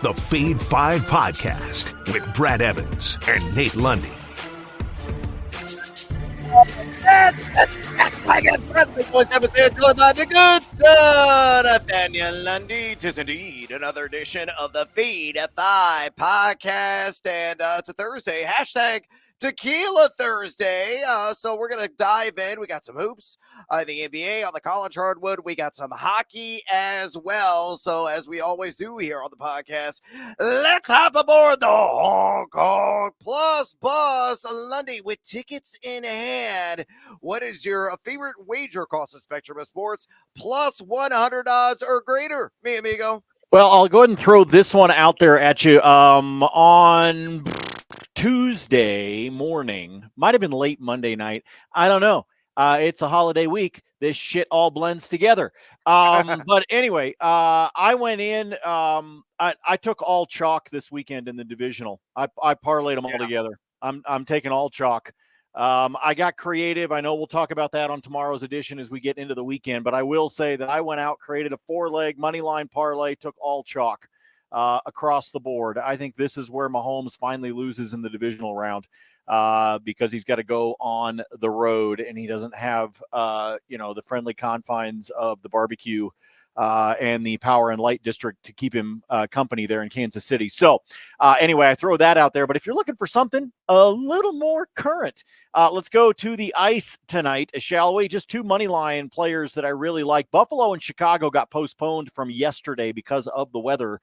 the Fade 5 podcast with Brad Evans and Nate Lundy. I guess that's the voice episode joined by the good son, Nathaniel Lundy. 'Tis indeed another edition of the Fade 5 podcast, and it's a Thursday. Hashtag Tequila Thursday. So we're going to dive in. We got some hoops, the NBA on the college hardwood. We got some hockey as well. So as we always do here on the podcast, let's hop aboard the Hong Kong Plus bus. Lundy, with tickets in hand, what is your favorite wager across the spectrum of sports? Plus 100 odds or greater, mi amigo. Well, I'll go ahead and throw this one out there at you. On Tuesday morning, might have been late Monday night. I don't know. It's a holiday week. This shit all blends together. But anyway, I went in. I took all chalk this weekend in the divisional. I parlayed them all together. I'm taking all chalk. I got creative. I know we'll talk about that on tomorrow's edition as we get into the weekend, but I will say that I went out, created a 4-leg money line parlay, took all chalk across the board. I think this is where Mahomes finally loses in the divisional round because he's got to go on the road and he doesn't have, the friendly confines of the barbecue and the power and light district to keep him company there in Kansas City. So anyway, I throw that out there. But if you're looking for something a little more current, let's go to the ice tonight, shall we? Just two money line players that I really like. Buffalo and Chicago got postponed from yesterday because of the weather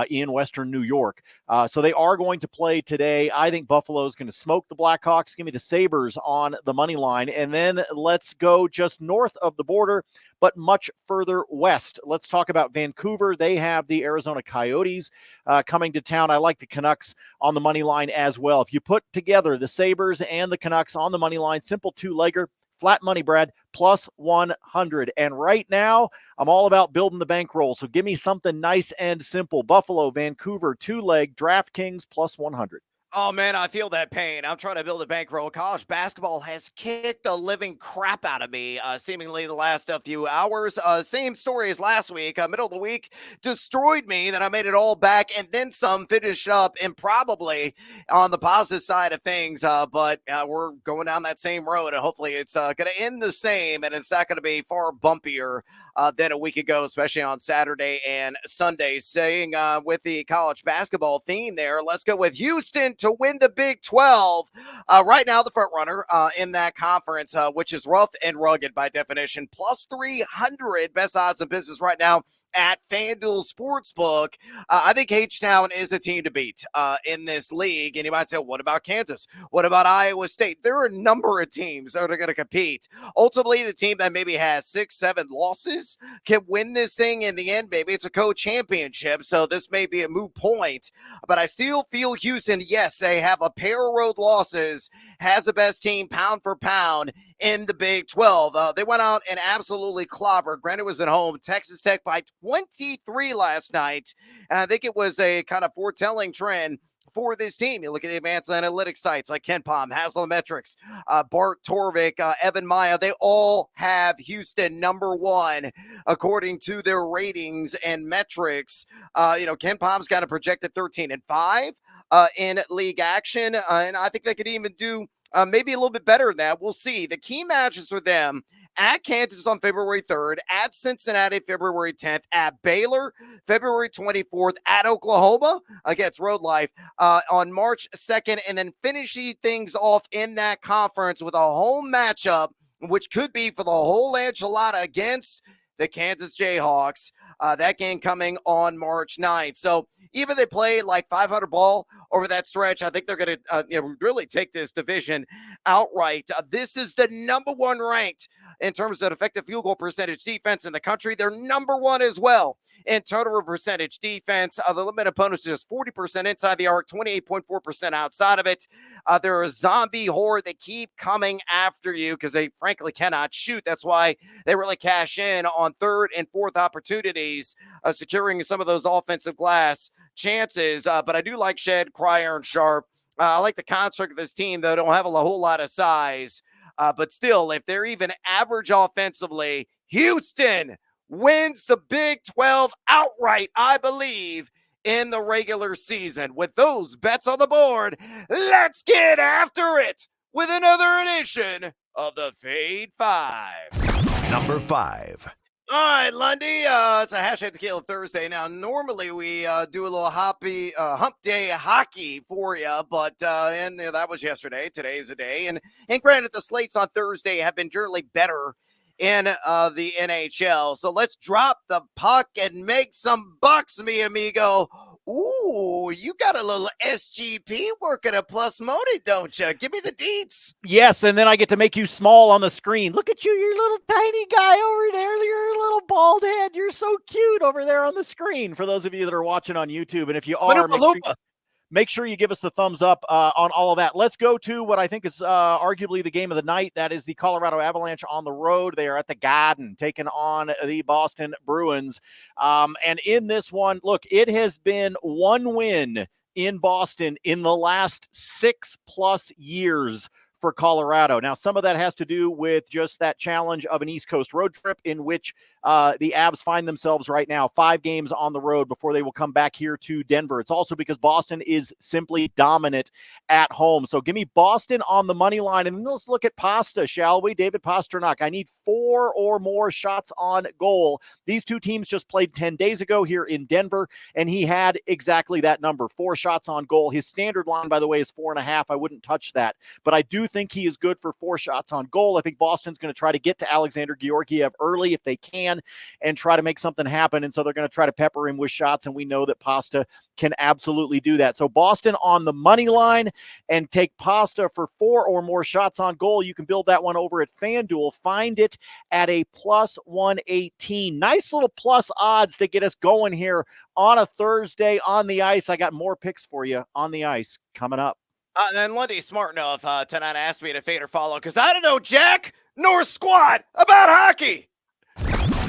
in Western New York. So they are going to play today. I think Buffalo is going to smoke the Blackhawks. Give me the Sabres on the money line. And then let's go just north of the border, but much further west. Let's talk about Vancouver. They have the Arizona Coyotes coming to town. I like the Canucks on the money line as well. If you put together the Sabres and the Canucks on the money line, simple two-legger, flat money, Brad, plus 100. And right now, I'm all about building the bankroll. So give me something nice and simple. Buffalo, Vancouver, two-leg, DraftKings plus 100. Oh, man, I feel that pain. I'm trying to build a bankroll. College basketball has kicked the living crap out of me, seemingly the last few hours. Same story as last week. Middle of the week destroyed me. Then I made it all back and then some, finished up and probably on the positive side of things. But we're going down that same road, and hopefully it's going to end the same, and it's not going to be far bumpier than a week ago, especially on Saturday and Sunday. Saying with the college basketball theme there, let's go with Houston to win the Big 12. Right now, the front runner in that conference, which is rough and rugged by definition, plus 300 best odds in business right now at FanDuel Sportsbook. I think H-Town is a team to beat in this league. And you might say, what about Kansas? What about Iowa State? There are a number of teams that are going to compete. Ultimately, the team that maybe has 6-7 losses can win this thing in the end. Maybe it's a co-championship, so this may be a moot point. But I still feel Houston, yes, they have a pair of road losses, has the best team pound for pound in the Big 12. They went out and absolutely clobbered. Granted, it was at home. Texas Tech by 23 last night. And I think it was a kind of foretelling trend for this team. You look at the advanced analytics sites like KenPom, Haslametrics, Bart Torvik, Evan Maya. They all have Houston number one according to their ratings and metrics. KenPom's got a projected 13-5 in league action. And I think they could even do maybe a little bit better than that. We'll see. The key matches for them: at Kansas on February 3rd, at Cincinnati February 10th, at Baylor February 24th, at Oklahoma against Road Life on March 2nd, and then finishing things off in that conference with a home matchup, which could be for the whole enchilada against the Kansas Jayhawks. That game coming on March 9th. So even if they play like 500 ball over that stretch, I think they're going to really take this division outright. This is the number one ranked in terms of effective field goal percentage defense in the country. They're number one as well in turnover percentage defense. The limit opponents are just 40% inside the arc, 28.4% outside of it. They're a zombie horde. They keep coming after you because they frankly cannot shoot. That's why they really cash in on third and fourth opportunities, securing some of those offensive glass chances. But I do like Shed, Cryer, and Sharp. I like the construct of this team, though. Don't have a whole lot of size. But still, if they're even average offensively, Houston wins the Big 12 outright, I believe, in the regular season. With those bets on the board, let's get after it with another edition of the Fade 5. Number 5. All right, Lundy, it's a Hashtag Tequila Thursday. Now, normally we do a little hump day hockey for you, but that was yesterday. Today's a day. And granted, the slates on Thursday have been generally better in the NHL. So let's drop the puck and make some bucks, mi amigo. Ooh, you got a little SGP working at Plus Money, don't you? Give me the deets. Yes, and then I get to make you small on the screen. Look at you, you're little tiny guy over there. You're a little bald head. You're so cute over there on the screen for those of you that are watching on YouTube. And if you are, make sure you give us the thumbs up on all of that. Let's go to what I think is arguably the game of the night. That is the Colorado Avalanche on the road. They are at the Garden taking on the Boston Bruins. And in this one, look, it has been one win in Boston in the last 6+ years for Colorado. Now, some of that has to do with just that challenge of an East Coast road trip in which the Avs find themselves right now 5 games on the road before they will come back here to Denver. It's also because Boston is simply dominant at home. So give me Boston on the money line, and then let's look at Pasta, shall we? David Pastrnak. I need 4 or more shots on goal. These two teams just played 10 days ago here in Denver, and he had exactly that number, 4 shots on goal. His standard line, by the way, is 4.5. I wouldn't touch that, but I do think he is good for 4 shots on goal. I think Boston's going to try to get to Alexander Georgiev early if they can and try to make something happen. And so they're going to try to pepper him with shots. And we know that Pasta can absolutely do that. So Boston on the money line, and take Pasta for 4 or more shots on goal. You can build that one over at FanDuel. Find it at a +118. Nice little plus odds to get us going here on a Thursday on the ice. I got more picks for you on the ice coming up. And then Lundy's smart enough to not ask me to fade or follow because I don't know jack nor squat about hockey.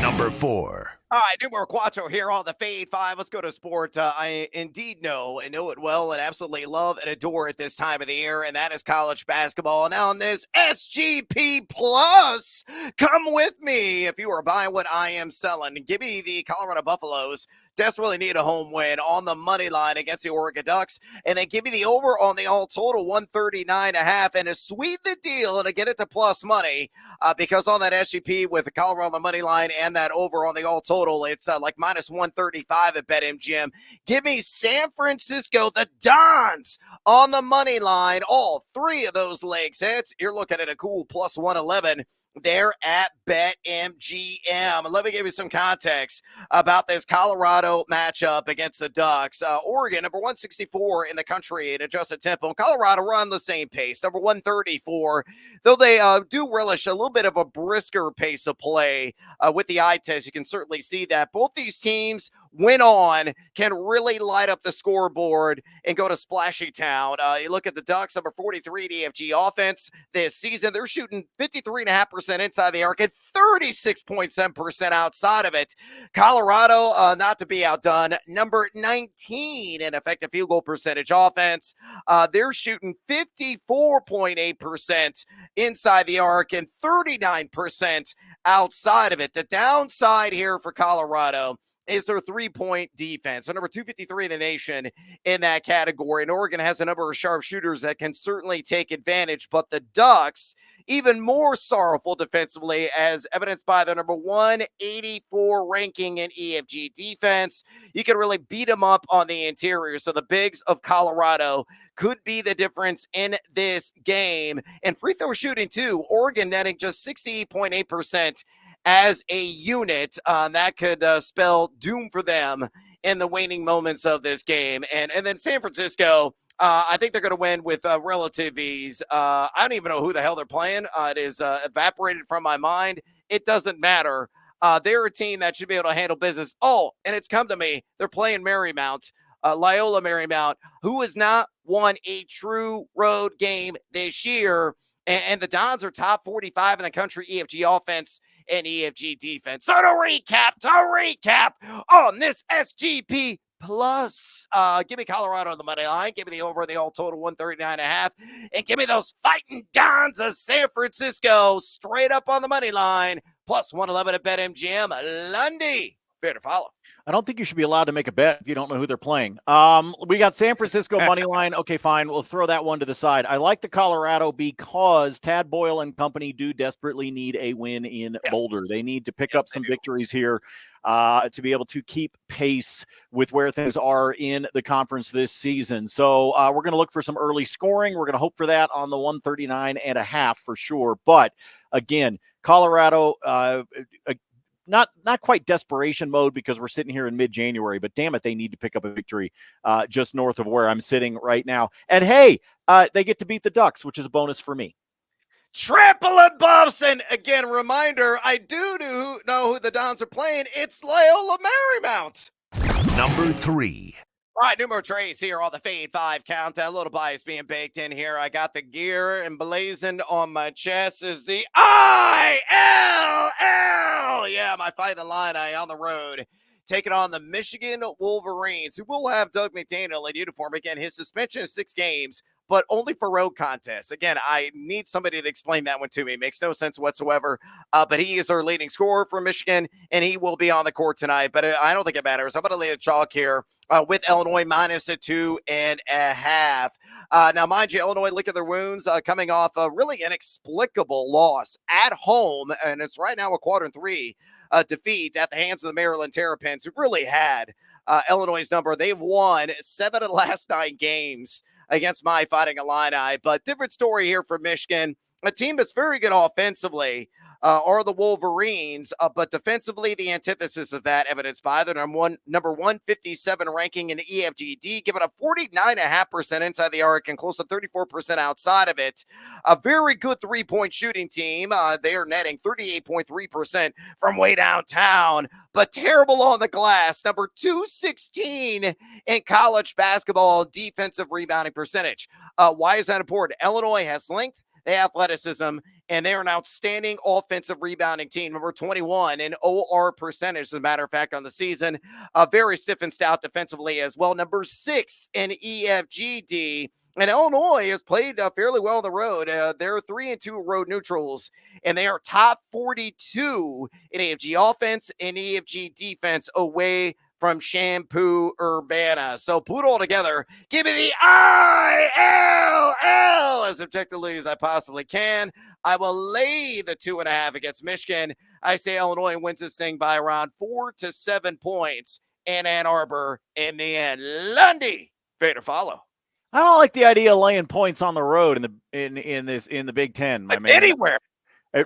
Number 4. All right, numero cuatro here on the Fade 5. Let's go to sport. I indeed know and know it well and absolutely love and adore at this time of the year, and that is college basketball. Now on this SGP Plus, come with me if you are buying what I am selling. Give me the Colorado Buffaloes. Desperately need a home win on the money line against the Oregon Ducks. And then give me the over on the all total, 139.5. And to sweeten the deal and to get it to plus money, because on that SGP with the Colorado on the money line and that over on the all total, it's like minus 135 at BetMGM. Give me San Francisco, the Dons on the money line. All 3 of those legs hits. You're looking at a cool plus 111. There at BetMGM. Let me give you some context about this Colorado matchup against the Ducks. Oregon, number 164 in the country in adjusted tempo. Colorado run the same pace, number 134, though they do relish a little bit of a brisker pace of play with the eye test. You can certainly see that. Both these teams, win on, can really light up the scoreboard and go to splashy town. You look at the Ducks, number 43 DFG offense this season. They're shooting 53.5% inside the arc and 36.7% outside of it. Colorado, not to be outdone, number 19 in effective field goal percentage offense. They're shooting 54.8% inside the arc and 39% outside of it. The downside here for Colorado is their 3-point defense. So number 253 in the nation in that category. And Oregon has a number of sharpshooters that can certainly take advantage. But the Ducks, even more sorrowful defensively, as evidenced by their number 184 ranking in EFG defense. You can really beat them up on the interior. So the bigs of Colorado could be the difference in this game. And free throw shooting too. Oregon netting just 68.8% as a unit. That could spell doom for them in the waning moments of this game. And then San Francisco, I think they're going to win with relative ease. I don't even know who the hell they're playing. It is evaporated from my mind. It doesn't matter. They're a team that should be able to handle business. Oh, and it's come to me. They're playing Marymount, Loyola Marymount, who has not won a true road game this year. And the Dons are top 45 in the country EFG offense and EFG defense. So to recap on this SGP Plus, give me Colorado on the money line. Give me the over the all total 139.5. And give me those fighting Dons of San Francisco straight up on the money line. Plus 111 at BetMGM. Lundy, Fair to follow. I don't think you should be allowed to make a bet if you don't know who they're playing. We got San Francisco money line. Okay, fine. We'll throw that one to the side. I like the Colorado because Tad Boyle and company do desperately need a win in Boulder. They need to pick up some victories here to be able to keep pace with where things are in the conference this season. So we're going to look for some early scoring. We're going to hope for that on the 139.5 for sure. But again, Colorado, not quite desperation mode because we're sitting here in mid-January, but damn it, they need to pick up a victory just north of where I'm sitting right now. And hey, they get to beat the Ducks, which is a bonus for me. Triple and buffs. And again, reminder, I do know who the Dons are playing. It's Loyola Marymount. Number 3. All right, numero trays here on the Fade 5 countdown. A little bias being baked in here. I got the gear emblazoned on my chest is the ILL. Yeah, my Fighting Illini on the road. Taking on the Michigan Wolverines, who will have Doug McDaniel in uniform. Again, his suspension is 6 games, but only for road contests. Again, I need somebody to explain that one to me. It makes no sense whatsoever. But he is our leading scorer for Michigan, and he will be on the court tonight. But I don't think it matters. I'm going to lay a chalk here with Illinois minus a 2.5. Now, mind you, Illinois lick at their wounds coming off a really inexplicable loss at home, and it's right now a quadrant 3 defeat at the hands of the Maryland Terrapins, who really had Illinois' number. They've won 7 of the last 9 games against my Fighting Illini. But different story here for Michigan. A team that's very good offensively are the Wolverines, but defensively, the antithesis of that, evidenced by their number 157 ranking in EFGD, giving a 49.5% inside the arc and close to 34% outside of it. A very good three-point shooting team. They are netting 38.3% from way downtown, but terrible on the glass. Number 216 in college basketball defensive rebounding percentage. Why is that important? Illinois has length, they have athleticism, and they're an outstanding offensive rebounding team. Number 21 in OR percentage, as a matter of fact, on the season. Very stiff and stout defensively as well. Number 6 in EFGD. And Illinois has played fairly well on the road. They're 3-2 road neutrals, and they are top 42 in EFG offense and EFG defense away from Shampoo Urbana. So put it all together. Give me the ILL as objectively as I possibly can. I will lay the 2.5 against Michigan. I say Illinois wins this thing by around 4 to 7 points in Ann Arbor in the end. Lundy, fair to follow. I don't like the idea of laying points on the road in the Big Ten. My man. Anywhere.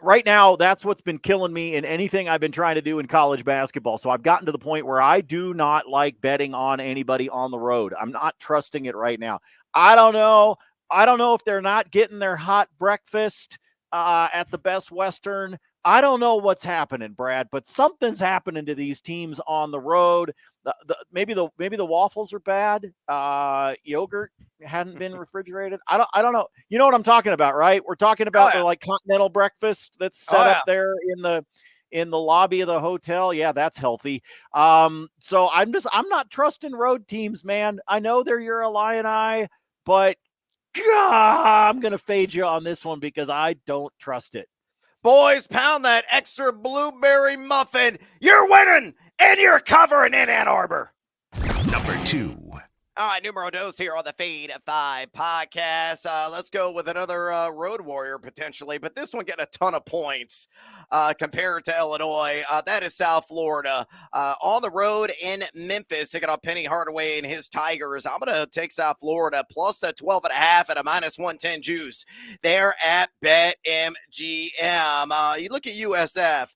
Right now, that's what's been killing me in anything I've been trying to do in college basketball. So I've gotten to the point where I do not like betting on anybody on the road. I'm not trusting it right now. I don't know if they're not getting their hot breakfast at the Best Western. I don't know what's happening, Brad, but something's happening to these teams on the road. Maybe the waffles are bad. Yogurt hadn't been refrigerated. I don't know. You know what I'm talking about, right? We're talking about the like continental breakfast that's set up there in the lobby of the hotel. Yeah, that's healthy. So I'm not trusting road teams, man. I know they're your Illini, but I'm gonna fade you on this one because I don't trust it. Boys, pound that extra blueberry muffin. You're winning, and you're covering in Ann Arbor. Number 2. All right, numero dos here on the Fade 5 podcast. Let's go with another road warrior potentially, but this one getting a ton of points compared to Illinois. That is South Florida. On the road in Memphis, taking on Penny Hardaway and his Tigers. I'm going to take South Florida plus the 12.5 at a minus 110 juice. They're at BetMGM. You look at USF.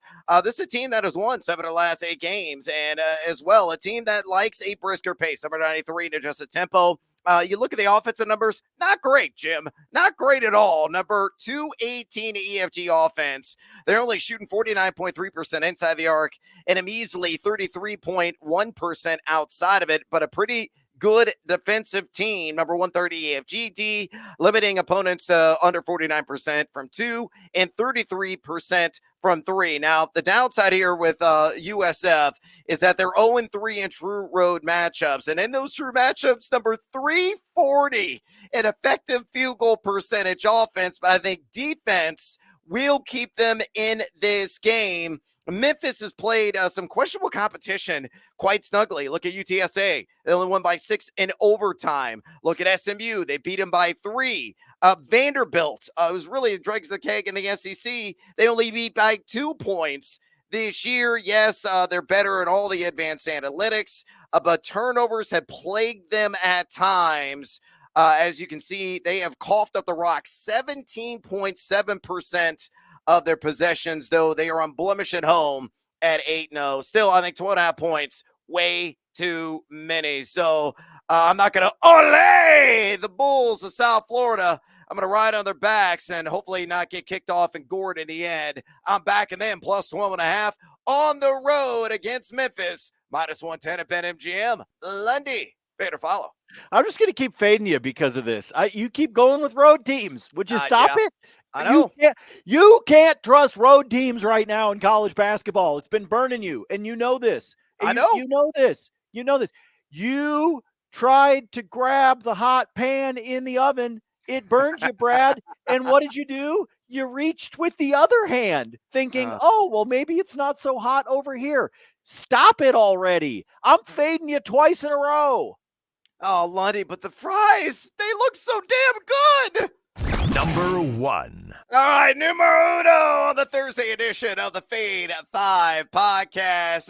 This is a team that has won 7 of the last 8 games, and as well, a team that likes a brisker pace. Number 93 to just a tempo. You look at the offensive numbers, not great, Jim. Not great at all. Number 218 EFG offense. They're only shooting 49.3% inside the arc and a measly 33.1% outside of it, but a pretty good defensive team. Number 130 EFGD, limiting opponents to under 49% from 2 and 33% from 3. Now, the downside here with USF is that they're 0-3 in true road matchups. And in those true matchups, number 340 in effective field goal percentage offense. But I think defense will keep them in this game. Memphis has played some questionable competition quite snugly. Look at UTSA. They only won by 6 in overtime. Look at SMU. They beat them by 3. Vanderbilt, who's really dregs the keg in the SEC, they only beat by 2 points this year. Yes, they're better in all the advanced analytics, but turnovers have plagued them at times. As you can see, they have coughed up the rock 17.7% of their possessions, though they are on blemish at home at 8-0. Still, I think 12.5 points, way too many. So I'm not going to ole the Bulls of South Florida. I'm going to ride on their backs and hopefully not get kicked off and gored in the end. I'm backing them plus 12.5 on the road against Memphis. Minus 110 at BetMGM. Lundy, fade or follow. I'm just going to keep fading you because of this. You keep going with road teams. Would you stop it? I know. You can't trust road teams right now in college basketball. It's been burning you, and you know this. I know. You know this. You know this. You tried to grab the hot pan in the oven. It burned you, Brad. And what did you do? You reached with the other hand, thinking, oh, well, maybe it's not so hot over here. Stop it already. I'm fading you twice in a row. Oh, Lundy, but the fries, they look so damn good. Number 1. All right, numero uno on the Thursday edition of the Fade 5 podcast.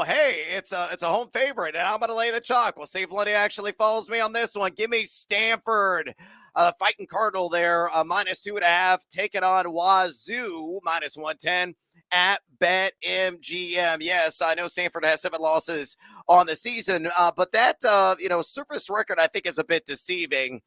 Hey, it's a home favorite, and I'm going to lay the chalk. We'll see if Lundy actually follows me on this one. Give me Stanford, fighting Cardinal there, minus 2.5, taking on Wazoo, minus 110 at BetMGM. Yes, I know Stanford has 7 losses on the season, but that, surface record I think is a bit deceiving.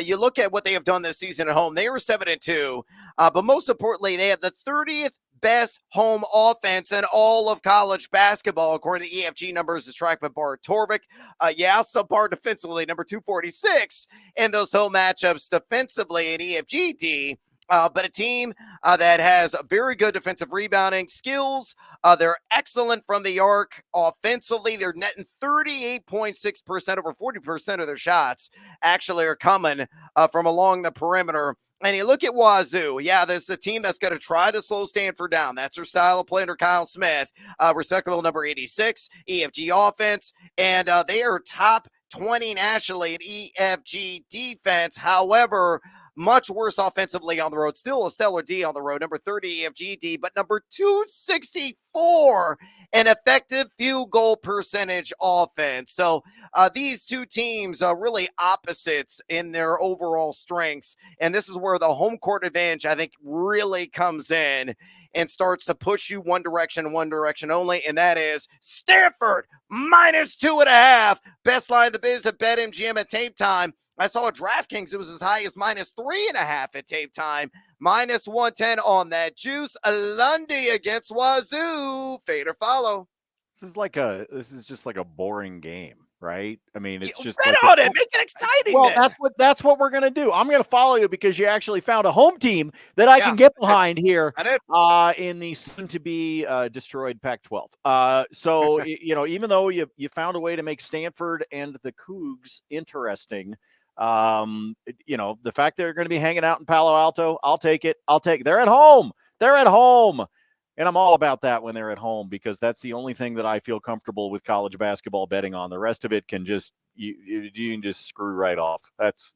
You look at what they have done this season at home. They were 7-2, but most importantly, they have the 30th best home offense in all of college basketball, according to EFG numbers as tracked by Bart Torvik. Subpar defensively, number 246 in those home matchups defensively in EFGD. But a team that has very good defensive rebounding skills. They're excellent from the arc offensively. They're netting 38.6%, over 40% of their shots actually are coming from along the perimeter. And you look at Wazoo. Yeah, this is a team that's going to try to slow Stanford down. That's their style of play under Kyle Smith. Respectable number 86, EFG offense. And they are top 20 nationally in EFG defense. However, much worse offensively on the road. Still a stellar D on the road, number 30 EFGD, but number 264 in effective field goal percentage offense. So these two teams are really opposites in their overall strengths, and this is where the home court advantage, I think, really comes in and starts to push you one direction only, and that is Stanford minus 2.5. Best line of the biz at BetMGM at tape time. I saw a DraftKings, it was as high as minus 3.5 at tape time. Minus 110 on that juice. Lundy against Wazoo. Fade or follow. This is just like a boring game, right? I mean, it's just bet on it. Make it exciting. Well, then. that's what we're gonna do. I'm gonna follow you because you actually found a home team that I can get behind here. In the soon to be destroyed Pac-12. So even though you found a way to make Stanford and the Cougs interesting. The fact they're going to be hanging out in Palo Alto, I'll take it. They're at home. And I'm all about that when they're at home, because that's the only thing that I feel comfortable with college basketball betting on. The rest of it can just, you can just screw right off. That's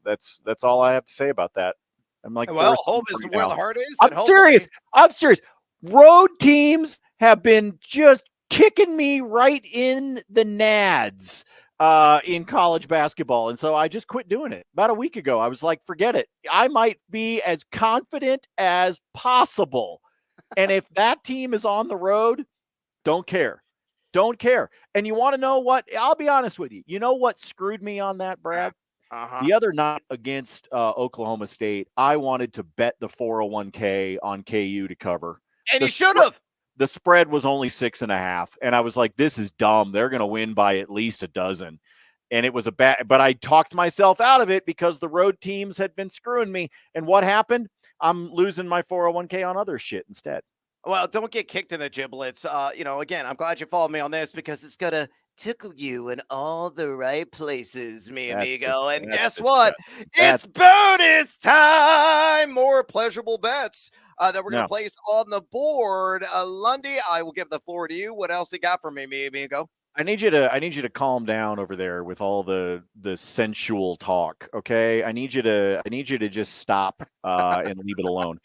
all I have to say about that. I'm like, well, home is where the heart is. I'm serious. Road teams have been just kicking me right in the nads. In college basketball. And so I just quit doing it. About a week ago, I was like, forget it. I might be as confident as possible. And if that team is on the road, don't care. And you want to know what? I'll be honest with you. You know what screwed me on that, Brad? The other night against Oklahoma State, I wanted to bet the 401k on KU to cover. And you should have. The spread was only 6.5. And I was like, this is dumb. They're going to win by at least a dozen. And it was but I talked myself out of it because the road teams had been screwing me. And what happened? I'm losing my 401k on other shit instead. Well, don't get kicked in the giblets. Again, I'm glad you followed me on this because it's going to tickle you in all the right places, mi amigo. And guess what? It's bonus time. More pleasurable bets that we're going to place on the board. Lundy, I will give the floor to you. What else you got for me, amigo? I need you to calm down over there with all the sensual talk. Okay. I need you to just stop and leave it alone.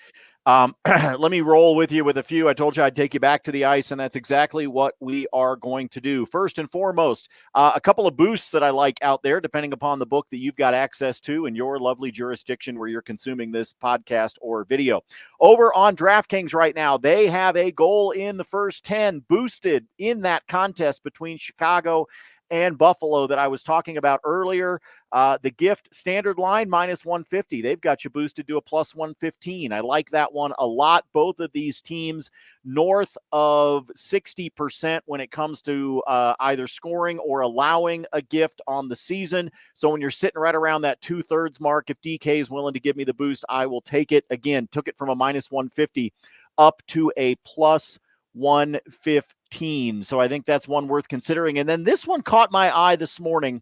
Let me roll with you with a few. I told you I'd take you back to the ice, and that's exactly what we are going to do. First and foremost, a couple of boosts that I like out there, depending upon the book that you've got access to in your lovely jurisdiction where you're consuming this podcast or video. Over on DraftKings right now, they have a goal in the first 10 boosted in that contest between Chicago and Buffalo that I was talking about earlier. The gift standard line -150. They've got you boosted to a +115. I like that one a lot. Both of these teams north of 60% when it comes to either scoring or allowing a gift on the season. So when you're sitting right around that 2/3 mark, if DK is willing to give me the boost, I will take it. Again, took it from a -150 up to a +115. So I think that's one worth considering. And then this one caught my eye this morning.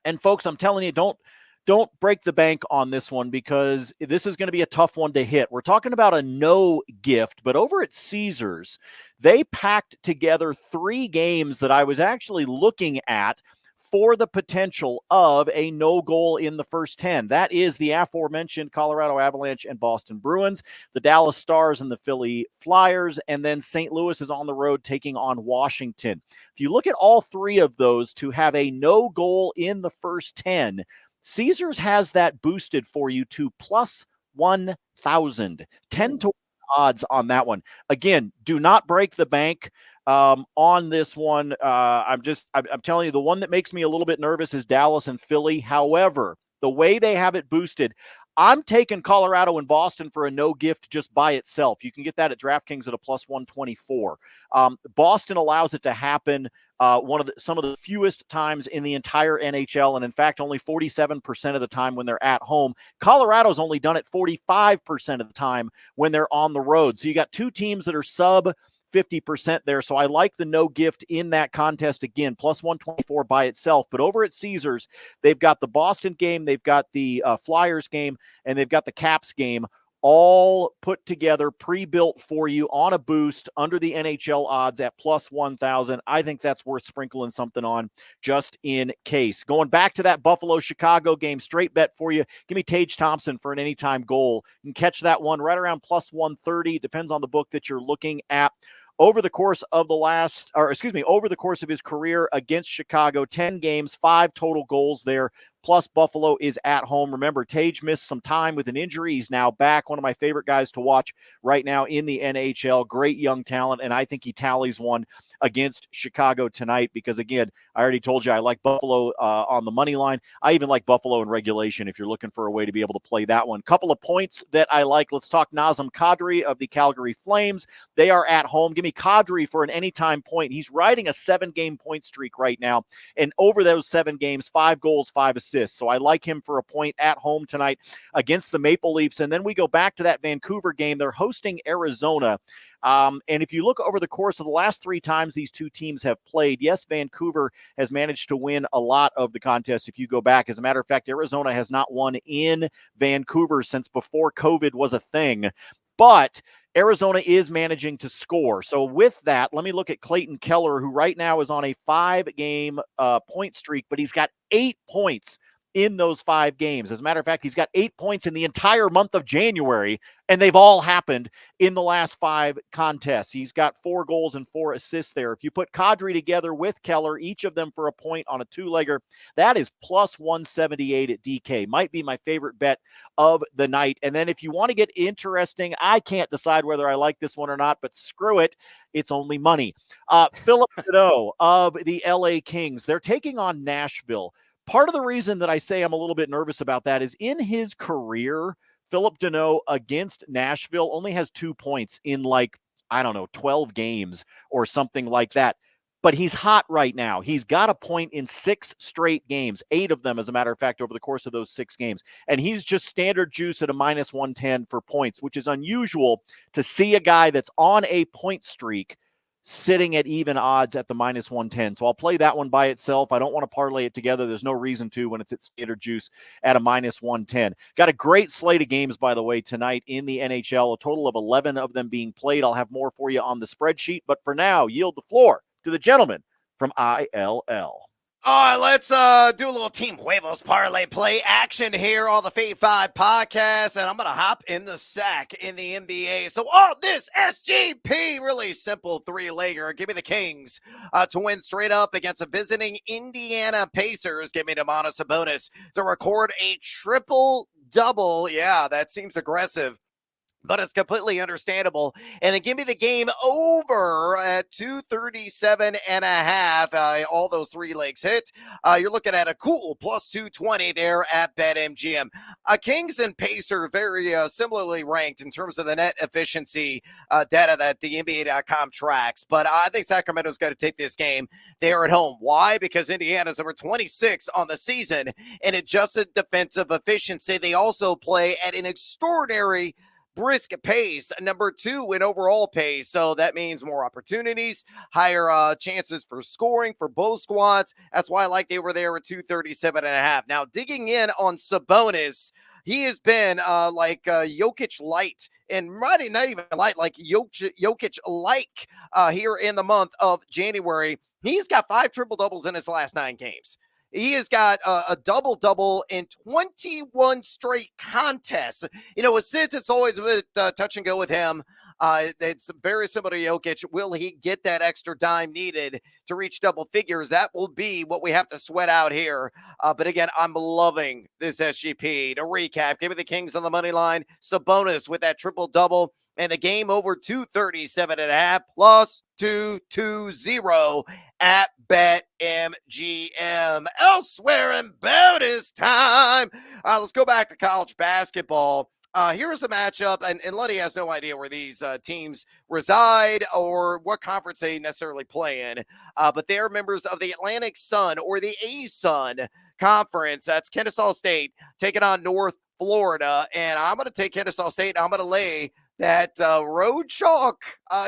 And folks, I'm telling you, don't break the bank on this one because this is going to be a tough one to hit. We're talking about a no gift, but over at Caesars, they packed together 3 games that I was actually looking at for the potential of a no goal in the first 10. That is the aforementioned Colorado Avalanche and Boston Bruins, the Dallas Stars and the Philly Flyers, and then St. Louis is on the road taking on Washington. If you look at all 3 of those to have a no goal in the first 10, Caesars has that boosted for you to +1,000, 10 to 1 odds on that one. Again, do not break the bank on this one. I'm telling you, the one that makes me a little bit nervous is Dallas and Philly. However, the way they have it boosted, I'm taking Colorado and Boston for a no gift just by itself. You can get that at DraftKings at a +124. Boston allows it to happen some of the fewest times in the entire NHL, and in fact, only 47% of the time when they're at home. Colorado's only done it 45% of the time when they're on the road. So you got 2 teams that are sub 50% there. So I like the no gift in that contest again, +124 by itself. But over at Caesars, they've got the Boston game, they've got the Flyers game, and they've got the Caps game all put together, pre-built for you on a boost under the NHL odds at +1,000. I think that's worth sprinkling something on just in case. Going back to that Buffalo-Chicago game, straight bet for you. Give me Tage Thompson for an anytime goal. You can catch that one right around +130. Depends on the book that you're looking at. Over the course of over the course of his career against Chicago, 10 games, 5 total goals there. Plus, Buffalo is at home. Remember, Tage missed some time with an injury. He's now back. One of my favorite guys to watch right now in the NHL. Great young talent, and I think he tallies one against Chicago tonight because, again, I already told you I like Buffalo on the money line. I even like Buffalo in regulation if you're looking for a way to be able to play that one. Couple of points that I like. Let's talk Nazem Kadri of the Calgary Flames. They are at home. Give me Kadri for an anytime point. He's riding a 7-game point streak right now, and over those 7 games, 5 goals, 5 assists. So I like him for a point at home tonight against the Maple Leafs. And then we go back to that Vancouver game. They're hosting Arizona. And if you look over the course of the last 3 times these 2 teams have played, yes, Vancouver has managed to win a lot of the contests if you go back. As a matter of fact, Arizona has not won in Vancouver since before COVID was a thing. But Arizona is managing to score. So with that, let me look at Clayton Keller, who right now is on a 5-game point streak, but he's got 8 points in those 5 games. As a matter of fact, he's got 8 points in the entire month of January, and they've all happened in the last 5 contests. He's got 4 goals and 4 assists there. If you put Kadri together with Keller, each of them for a point on a 2-legger, that is +178 at DK. Might be my favorite bet of the night. And then if you want to get interesting, I can't decide whether I like this one or not, but screw it. It's only money. Philip Deneau of the LA Kings. They're taking on Nashville. Part of the reason that I say I'm a little bit nervous about that is in his career, Philip Deneau against Nashville only has 2 points in 12 games or something like that. But he's hot right now. He's got a point in 6 straight games, 8 of them, as a matter of fact, over the course of those 6 games. And he's just standard juice at a -110 for points, which is unusual to see a guy that's on a point streak sitting at even odds at the minus 110. So I'll play that one by itself. I don't want to parlay it together. There's no reason to when it's at standard juice at a minus 110. Got a great slate of games, by the way, tonight in the NHL, a total of 11 of them being played. I'll have more for you on the spreadsheet. But for now, yield the floor to the gentleman from ILL. All right, let's do a little Team Huevos parlay play action here on the Fade 5 podcast, and I'm going to hop in the sack in the NBA. So on this SGP, really simple three-legger, give me the Kings to win straight up against the visiting Indiana Pacers. Give me Domantas Sabonis to record a triple-double. Yeah, that seems aggressive, but it's completely understandable. And then give me the game over at 237.5. All those three legs hit. You're looking at a cool plus 220 there at BetMGM. Kings and Pacers very similarly ranked in terms of the net efficiency data that the NBA.com tracks. But I think Sacramento's got to take this game. They're at home. Why? Because Indiana's number 26 on the season in adjusted defensive efficiency. They also play at an extraordinary brisk pace, number 2 in overall pace. So that means more opportunities, higher chances for scoring for both squads. That's why I like they were there at 237.5. Now, digging in on Sabonis, he has been like Jokic light, and not even light, like Jokic-like here in the month of January. He's got 5 triple-doubles in his last 9 games. He has got a double-double in 21 straight contests. You know, since it's always a bit touch and go with him, it's very similar to Jokic. Will he get that extra dime needed to reach double figures? That will be what we have to sweat out here. But again, I'm loving this SGP. To recap, give me the Kings on the money line. Sabonis with that triple-double. And the game over 237.5 plus 220 at BetMGM. Elsewhere in bonus time. Let's go back to college basketball. Here's a matchup, and Lundy has no idea where these teams reside or what conference they necessarily play in, but they're members of the Atlantic Sun or the A-Sun Conference. That's Kennesaw State taking on North Florida, and I'm going to take Kennesaw State. I'm going to lay that road chalk,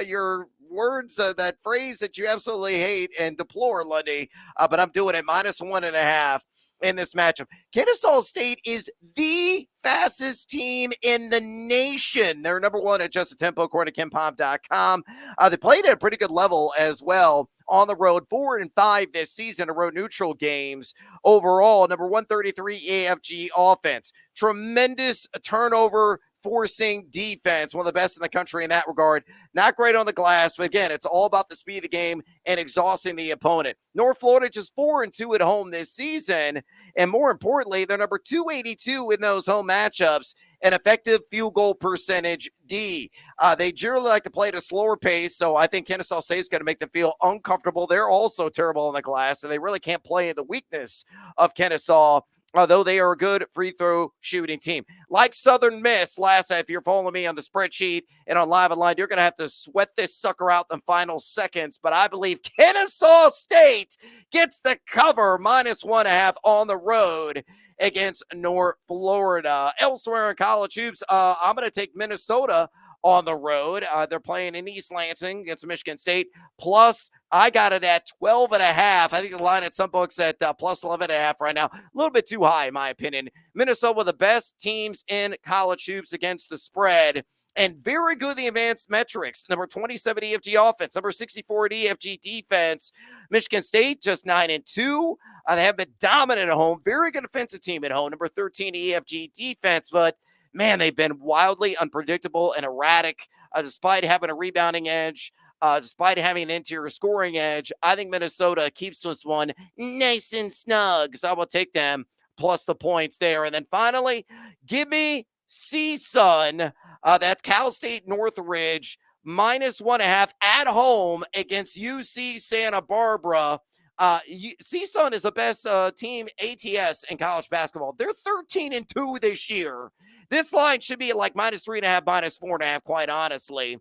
your words, that phrase that you absolutely hate and deplore, Lundy, but I'm doing it minus 1.5 in this matchup. Kennesaw State is the fastest team in the nation. They're number 1 at adjusted tempo, according to KenPom.com. They played at a pretty good level as well on the road, 4-5 this season in road neutral games. Overall, number 133 AFG offense. Tremendous turnover forcing defense, one of the best in the country in that regard. Not great on the glass, but again, it's all about the speed of the game and exhausting the opponent. North Florida just 4-2 at home this season, and more importantly, they're number 282 in those home matchups, an effective field goal percentage D. They generally like to play at a slower pace, so I think Kennesaw State is going to make them feel uncomfortable. They're also terrible on the glass, so they really can't play in the weakness of Kennesaw, although they are a good free throw shooting team. Like Southern Miss, if you're following me on the spreadsheet and on Live Online, you're going to have to sweat this sucker out in the final seconds. But I believe Kennesaw State gets the cover, minus 1.5 on the road against North Florida. Elsewhere in college hoops, I'm going to take Minnesota on the road. They're playing in East Lansing against Michigan State. Plus, I got it at 12.5. I think the line at some books at plus 11.5 right now. A little bit too high, in my opinion. Minnesota, one of the best teams in college hoops against the spread, and very good at the advanced metrics. Number 27 EFG offense, number 64 at EFG defense. Michigan State just 9-2. They have been dominant at home. Very good defensive team at home. Number 13 EFG defense, but man, they've been wildly unpredictable and erratic, despite having a rebounding edge, despite having an interior scoring edge. I think Minnesota keeps this one nice and snug, so I will take them plus the points there. And then finally, give me CSUN. That's Cal State Northridge, minus 1.5 at home against UC Santa Barbara. CSUN is the best team ATS in college basketball. They're 13-2 this year. This line should be like minus 3.5, minus 4.5, quite honestly.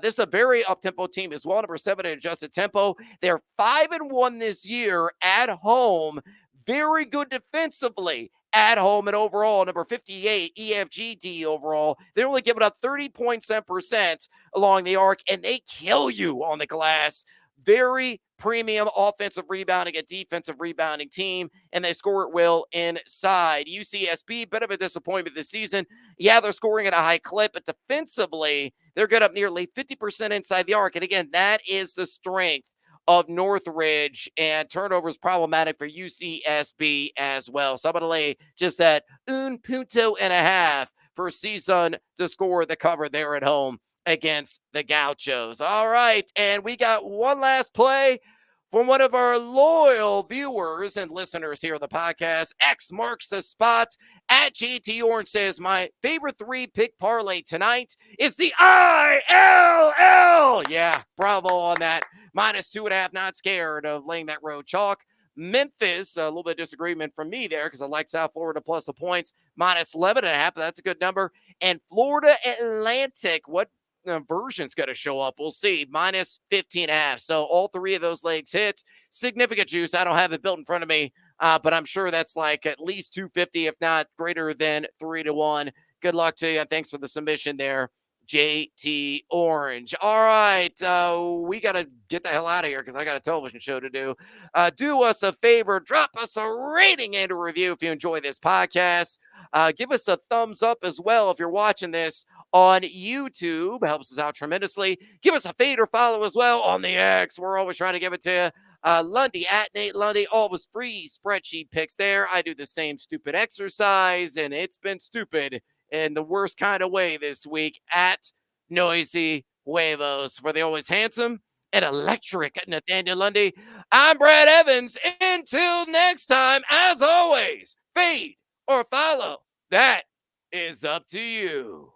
This is a very up-tempo team as well, number 7 in adjusted tempo. They're 5-1 this year at home. Very good defensively at home, and overall, number 58, EFGD overall. They're only giving up 30.7% along the arc, and they kill you on the glass. Very premium offensive rebounding, a defensive rebounding team, and they score at will inside. UCSB, bit of a disappointment this season. Yeah, they're scoring at a high clip, but defensively, they're good up nearly 50% inside the arc. And again, that is the strength of Northridge, and turnovers problematic for UCSB as well. So I'm going to lay just at 1.5 for season to score the cover there at home against the Gauchos. All right, and we got one last play from one of our loyal viewers and listeners here on the podcast. X marks the spot. At JT Orange says, my favorite 3-pick parlay tonight is the ILL. Yeah, bravo on that. -2.5, not scared of laying that road chalk. Memphis, a little bit of disagreement from me there because I like South Florida plus the points, -11.5. That's a good number. And Florida Atlantic, what version's going to show up? We'll see. -15.5. So all three of those legs hit. Significant juice. I don't have it built in front of me, but I'm sure that's like at least 250, if not greater than 3-1. Good luck to you. Thanks for the submission there, JT Orange. All right, we got to get the hell out of here because I got a television show to do. Do us a favor, drop us a rating and a review if you enjoy this podcast. Give us a thumbs up as well if you're watching this on YouTube. Helps us out tremendously. Give us a fade or follow as well on the X. We're always trying to give it to you. Lundy, at Nate Lundy, always free spreadsheet picks there. I do the same stupid exercise, and it's been stupid in the worst kind of way this week at Noisy Huevos. For the always handsome and electric Nathaniel Lundy, I'm Brad Evans. Until next time, as always, fade or follow. That is up to you.